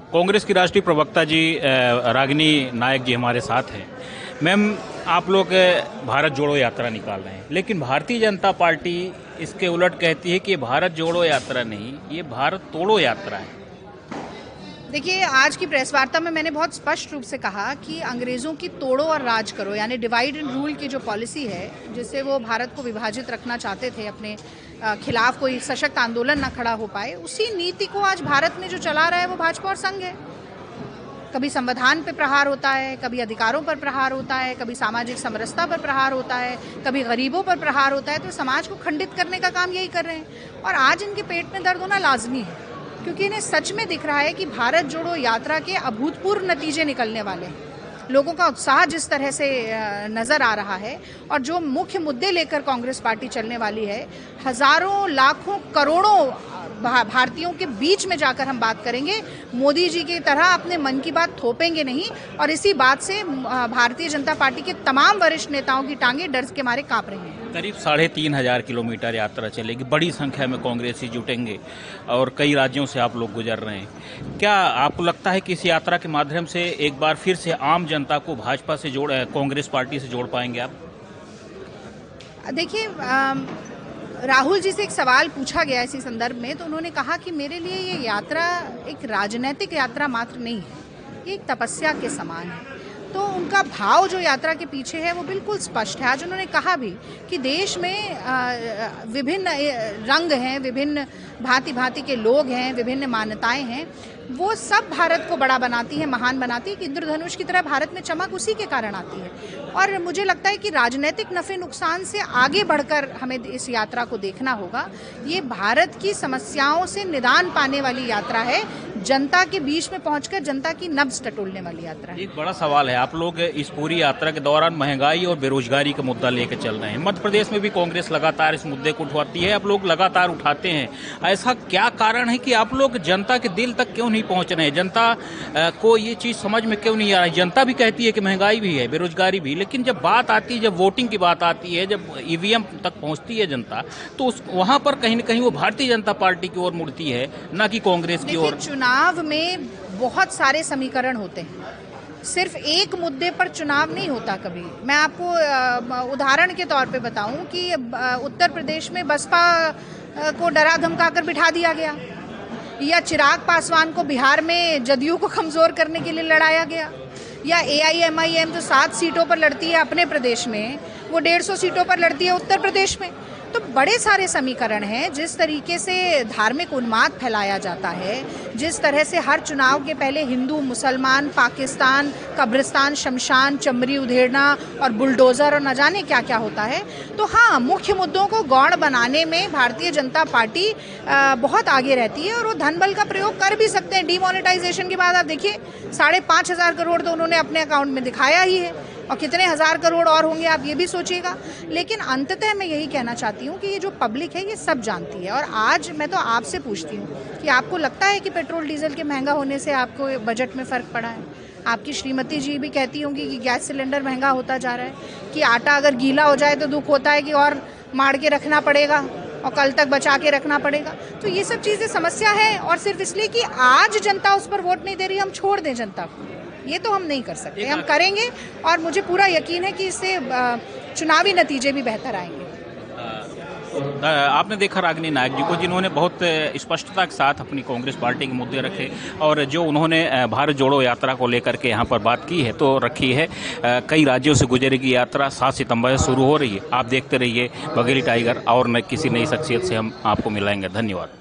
कांग्रेस की राष्ट्रीय प्रवक्ता जी रागिनी नायक जी हमारे साथ हैं। मैम, आप लोग भारत जोड़ो यात्रा निकाल रहे हैं, लेकिन भारतीय जनता पार्टी इसके उलट कहती है कि ये भारत जोड़ो यात्रा नहीं, ये भारत तोड़ो यात्रा है। देखिए, आज की प्रेस वार्ता में मैंने बहुत स्पष्ट रूप से कहा कि अंग्रेज़ों की तोड़ो और राज करो, यानी डिवाइड एंड रूल की जो पॉलिसी है, जिससे वो भारत को विभाजित रखना चाहते थे, अपने खिलाफ कोई सशक्त आंदोलन ना खड़ा हो पाए, उसी नीति को आज भारत में जो चला रहा है वो भाजपा और संघ है। कभी संविधान पर प्रहार होता है, कभी अधिकारों पर प्रहार होता है, कभी सामाजिक समरसता पर प्रहार होता है, कभी गरीबों पर प्रहार होता है। तो समाज को खंडित करने का काम यही कर रहे हैं और आज इनके पेट में दर्द होना लाजमी है, क्योंकि इन्हें सच में दिख रहा है कि भारत जोड़ो यात्रा के अभूतपूर्व नतीजे निकलने वाले हैं। लोगों का उत्साह जिस तरह से नज़र आ रहा है और जो मुख्य मुद्दे लेकर कांग्रेस पार्टी चलने वाली है, हज़ारों लाखों करोड़ों भारतीयों के बीच में जाकर हम बात करेंगे। मोदी जी की तरह अपने मन की बात थोपेंगे नहीं और इसी बात से भारतीय जनता पार्टी के तमाम वरिष्ठ नेताओं की टांगें डर के मारे कांप रही हैं। करीब 3,500 किलोमीटर यात्रा चलेगी, बड़ी संख्या में कांग्रेसी जुटेंगे और कई राज्यों से आप लोग गुजर रहे हैं। क्या आपको लगता है कि इस यात्रा के माध्यम से एक बार फिर से आम जनता को भाजपा से कांग्रेस पार्टी से जोड़ पाएंगे आप? देखिए, राहुल जी से एक सवाल पूछा गया इसी संदर्भ में, तो उन्होंने कहा कि मेरे लिए ये यात्रा एक राजनीतिक यात्रा मात्र नहीं है, ये एक तपस्या के समान है। तो उनका भाव जो यात्रा के पीछे है वो बिल्कुल स्पष्ट है। आज उन्होंने कहा भी कि देश में विभिन्न रंग हैं, विभिन्न भांति भांति के लोग हैं, विभिन्न मान्यताएं हैं, वो सब भारत को बड़ा बनाती है, महान बनाती है। कि इंद्रधनुष की तरह भारत में चमक उसी के कारण आती है। और मुझे लगता है कि राजनीतिक नफ़े नुकसान से आगे बढ़कर हमें इस यात्रा को देखना होगा। ये भारत की समस्याओं से निदान पाने वाली यात्रा है, जनता के बीच में पहुंचकर जनता की नब्ज टटोलने वाली यात्रा है। एक बड़ा सवाल है, आप लोग इस पूरी यात्रा के दौरान महंगाई और बेरोजगारी का मुद्दा लेकर चल रहे हैं। मध्य प्रदेश में भी कांग्रेस लगातार इस मुद्दे को उठाती है, आप लोग लगातार उठाते हैं। ऐसा क्या कारण है कि आप लोग जनता के दिल तक क्यों नहीं पहुंच रहे हैं? जनता को ये चीज़ समझ में क्यों नहीं आ रही? जनता भी कहती है कि महंगाई भी है, बेरोजगारी भी, लेकिन जब बात आती है, जब वोटिंग की बात आती है, जब ईवीएम तक पहुंचती है जनता, तो वहां पर कहीं न कहीं वो भारतीय जनता पार्टी की ओर मुड़ती है, न कि कांग्रेस की ओर। चुनाव में बहुत सारे समीकरण होते हैं, सिर्फ एक मुद्दे पर चुनाव नहीं होता कभी। मैं आपको उदाहरण के तौर पे बताऊं कि उत्तर प्रदेश में बसपा को डरा धमका कर बिठा दिया गया, या चिराग पासवान को बिहार में जदयू को कमज़ोर करने के लिए लड़ाया गया, या AIMIM जो 7 सीटों पर लड़ती है अपने प्रदेश में, वो 150 सीटों पर लड़ती है उत्तर प्रदेश में। तो बड़े सारे समीकरण हैं। जिस तरीके से धार्मिक उन्माद फैलाया जाता है, जिस तरह से हर चुनाव के पहले हिंदू, मुसलमान, पाकिस्तान, कब्रिस्तान, शमशान, चमरी उधेड़ना और बुलडोज़र और न जाने क्या क्या होता है। तो हाँ, मुख्य मुद्दों को गौण बनाने में भारतीय जनता पार्टी बहुत आगे रहती है और वो धन बल का प्रयोग कर भी सकते हैं। डिमोनेटाइजेशन के बाद आप देखिए 5,500 करोड़ तो उन्होंने अपने अकाउंट में दिखाया ही है, और कितने हज़ार करोड़ और होंगे आप ये भी सोचिएगा। लेकिन अंततः मैं यही कहना चाहती हूँ कि ये जो पब्लिक है ये सब जानती है। और आज मैं तो आपसे पूछती हूँ कि आपको लगता है कि पेट्रोल डीजल के महंगा होने से आपको बजट में फ़र्क पड़ा है? आपकी श्रीमती जी भी कहती होंगी कि गैस सिलेंडर महंगा होता जा रहा है, कि आटा अगर गीला हो जाए तो दुख होता है कि और माड़ के रखना पड़ेगा और कल तक बचा के रखना पड़ेगा। तो ये सब चीज़ें समस्या है, और सिर्फ इसलिए कि आज जनता उस पर वोट नहीं दे रही हम छोड़ दें जनता को, ये तो हम नहीं कर सकते। हम करेंगे और मुझे पूरा यकीन है कि इससे चुनावी नतीजे भी बेहतर आएंगे। आपने देखा रागिनी नायक जी को, जिन्होंने बहुत स्पष्टता के साथ अपनी कांग्रेस पार्टी के मुद्दे रखे और जो उन्होंने भारत जोड़ो यात्रा को लेकर के यहाँ पर बात की है तो रखी है। कई राज्यों से गुजरेगी यात्रा, 7 सितंबर से शुरू हो रही है। आप देखते रहिए बघेली टाइगर, और किसी नई शख्सियत से हम आपको मिलाएंगे। धन्यवाद।